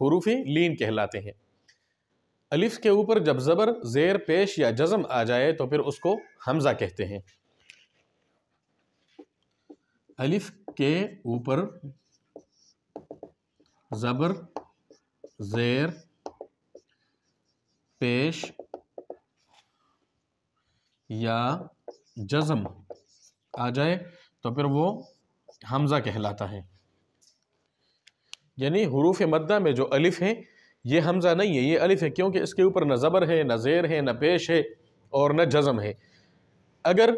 حروف لین کہلاتے ہیں۔ الف کے اوپر جب زبر، زیر، پیش یا جزم آ جائے تو پھر اس کو حمزہ کہتے ہیں۔ الف کے اوپر زبر، زیر، پیش یا جزم آ جائے تو پھر وہ حمزہ کہلاتا ہے۔ یعنی حروف مدہ میں جو الف ہے یہ حمزہ نہیں ہے، یہ الف ہے، کیونکہ اس کے اوپر نہ زبر ہے، نہ زیر ہے، نہ پیش ہے اور نہ جزم ہے۔ اگر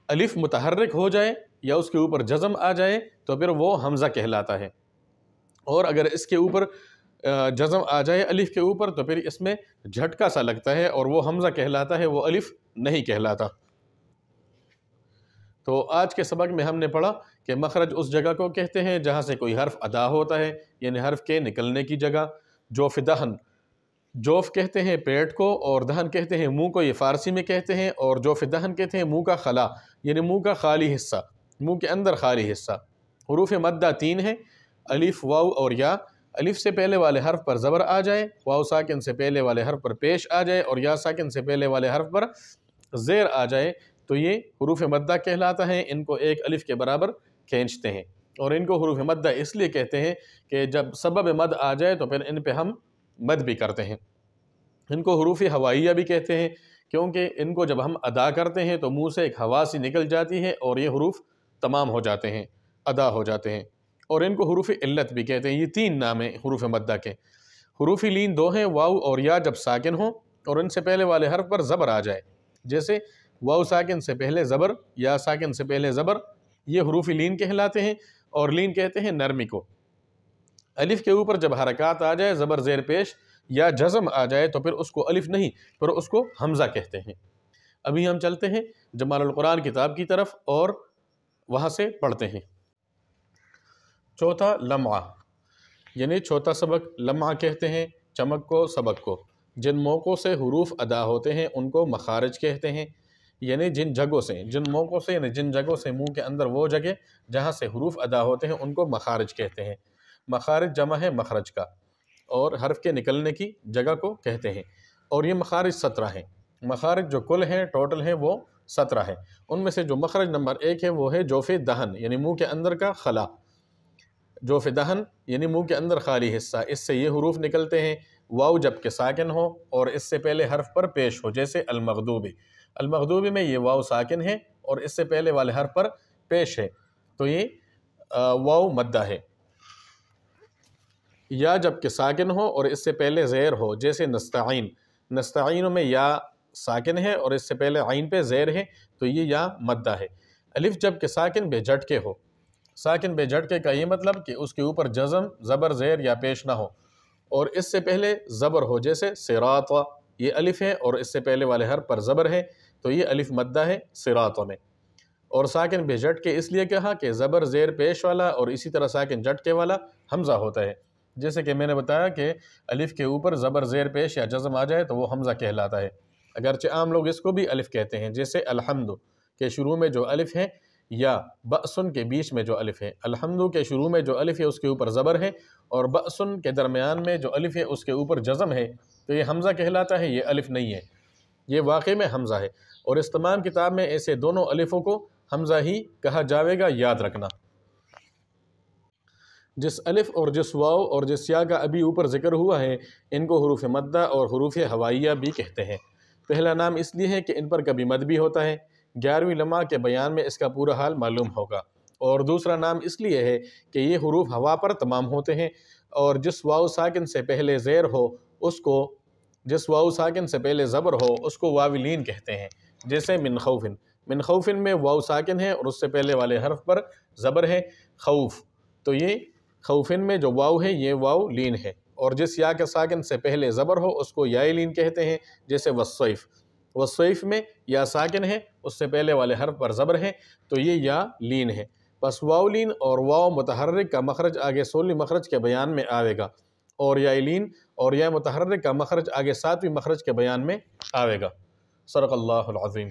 الف متحرک ہو جائے یا اس کے اوپر جزم آ جائے تو پھر وہ حمزہ کہلاتا ہے، اور اگر اس کے اوپر جزم آ جائے الف کے اوپر تو پھر اس میں جھٹکا سا لگتا ہے اور وہ حمزہ کہلاتا ہے، وہ الف نہیں کہلاتا۔ تو آج کے سبق میں ہم نے پڑھا کہ مخرج اس جگہ کو کہتے ہیں جہاں سے کوئی حرف ادا ہوتا ہے، یعنی حرف کے نکلنے کی جگہ۔ جوف دہن، جوف کہتے ہیں پیٹ کو اور دہن کہتے ہیں منہ کو، یہ فارسی میں کہتے ہیں، اور جوف دہن کہتے ہیں منہ کا خلا، یعنی منہ کا خالی حصہ، منہ کے اندر خالی حصہ۔ حروف مدہ 3 ہیں، الف، واو اور یا۔ الف سے پہلے والے حرف پر زبر آ جائے، واو ساکن سے پہلے والے حرف پر پیش آ جائے اور یا ساکن سے پہلے والے حرف پر زیر آ جائے تو یہ حروف مدہ کہلاتا ہے۔ ان کو ایک الف کے برابر کھینچتے ہیں، اور ان کو حروف مدہ اس لیے کہتے ہیں کہ جب سبب مد آ جائے تو پھر ان پہ ہم مد بھی کرتے ہیں۔ ان کو حروف ہوائیہ بھی کہتے ہیں کیونکہ ان کو جب ہم ادا کرتے ہیں تو منہ سے ایک ہوا سی نکل جاتی ہے اور یہ حروف تمام ہو جاتے ہیں، ادا ہو جاتے ہیں۔ اور ان کو حروف علت بھی کہتے ہیں۔ یہ 3 نام ہیں حروف مدہ کے۔ حروف لین 2 ہیں، واو اور یا جب ساکن ہوں اور ان سے پہلے والے حرف پر زبر آ جائے، جیسے واو ساکن سے پہلے زبر، یا ساکن سے پہلے زبر، یہ حروف لین کہلاتے ہیں، اور لین کہتے ہیں نرمی کو۔ الف کے اوپر جب حرکات آ جائے، زبر، زیر، پیش یا جزم آ جائے تو پھر اس کو الف نہیں، پھر اس کو حمزہ کہتے ہیں۔ ابھی ہم چلتے ہیں جمال القرآن کتاب کی طرف اور وہاں سے پڑھتے ہیں۔ چوتھا لمعہ، یعنی چوتھا سبق لمعہ کہتے ہیں چمک کو، سبق کو۔ جن موقعوں سے حروف ادا ہوتے ہیں ان کو مخارج کہتے ہیں، یعنی جن جگہوں سے، جن موقعوں سے، یعنی جن جگہوں سے منہ کے اندر وہ جگہ جہاں سے حروف ادا ہوتے ہیں ان کو مخارج کہتے ہیں۔ مخارج جمع ہے مخرج کا، اور حرف کے نکلنے کی جگہ کو کہتے ہیں، اور یہ مخارج 17 ہیں۔ مخارج جو کل ہیں، ٹوٹل ہیں، وہ 17 ہیں۔ ان میں سے جو مخرج نمبر 1 ہے وہ ہے جوف دہن، یعنی منہ کے اندر کا خلا۔ جوف دہن یعنی منہ کے اندر خالی حصہ، اس سے یہ حروف نکلتے ہیں۔ واو جب کہ ساکن ہو اور اس سے پہلے حرف پر پیش ہو، جیسے المغضوبی۔ المغضوبی میں یہ واو ساکن ہے اور اس سے پہلے والے حرف پر پیش ہے تو یہ واو مدہ ہے۔ یا جب کہ ساکن ہو اور اس سے پہلے زیر ہو، جیسے نستعین۔ نستعین میں یا ساکن ہے اور اس سے پہلے عین پہ زیر ہے تو یہ یا مدہ ہے۔ الف جب کہ ساکن بے جھٹکے ہو، ساکن بے جھٹکے کا یہ مطلب کہ اس کے اوپر جزم، زبر، زیر یا پیش نہ ہو اور اس سے پہلے زبر ہو، جیسے صراط، یہ الف ہے اور اس سے پہلے والے حرف پر زبر ہے تو یہ الف مدہ ہے صراط میں۔ اور ساکن بے جھٹکے اس لیے کہا کہ زبر، زیر، پیش والا اور اسی طرح ساکن جھٹکے والا حمزہ ہوتا ہے، جیسے کہ میں نے بتایا کہ الف کے اوپر زبر، زیر، پیش یا جزم آ جائے تو وہ حمزہ کہلاتا ہے۔ اگرچہ عام لوگ اس کو بھی الف کہتے ہیں، جیسے الحمد کے شروع میں جو الف ہے یا بأسن کے بیچ میں جو الف ہے۔ الحمد کے شروع میں جو الف ہے اس کے اوپر زبر ہے اور بأسن کے درمیان میں جو الف ہے اس کے اوپر جزم ہے تو یہ حمزہ کہلاتا ہے، یہ الف نہیں ہے، یہ واقع میں حمزہ ہے۔ اور اس تمام کتاب میں ایسے دونوں الفوں کو حمزہ ہی کہا جاوے گا، یاد رکھنا۔ جس الف اور جس واو اور جس یا کا ابھی اوپر ذکر ہوا ہے ان کو حروف مدہ اور حروف ہوائیہ بھی کہتے ہیں۔ پہلا نام اس لیے ہے کہ ان پر کبھی مد بھی ہوتا ہے، 11ویں لمعہ کے بیان میں اس کا پورا حال معلوم ہوگا۔ اور دوسرا نام اس لیے ہے کہ یہ حروف ہوا پر تمام ہوتے ہیں، اور جس واو ساکن سے پہلے زیر ہو اس کو، جس واو ساکن سے پہلے زبر ہو اس کو واو لین کہتے ہیں، جیسے من خوفن۔ من خوفن میں واو ساکن ہے اور اس سے پہلے والے حرف پر زبر ہے، خوف، تو یہ خوفن میں جو واو ہے یہ واو لین ہے۔ اور جس یا کے ساکن سے پہلے زبر ہو اس کو یا لین کہتے ہیں، جیسے والصیف۔ والصیف میں یا ساکن ہے، اس سے پہلے والے حرف پر زبر ہے تو یہ یا لین ہے۔ پس واو لین اور واو متحرک کا مخرج آگے 16ویں مخرج کے بیان میں آوے گا، اور یا لین اور یا متحرک کا مخرج آگے 7ویں مخرج کے بیان میں آوے گا۔ صدق اللہ العظیم۔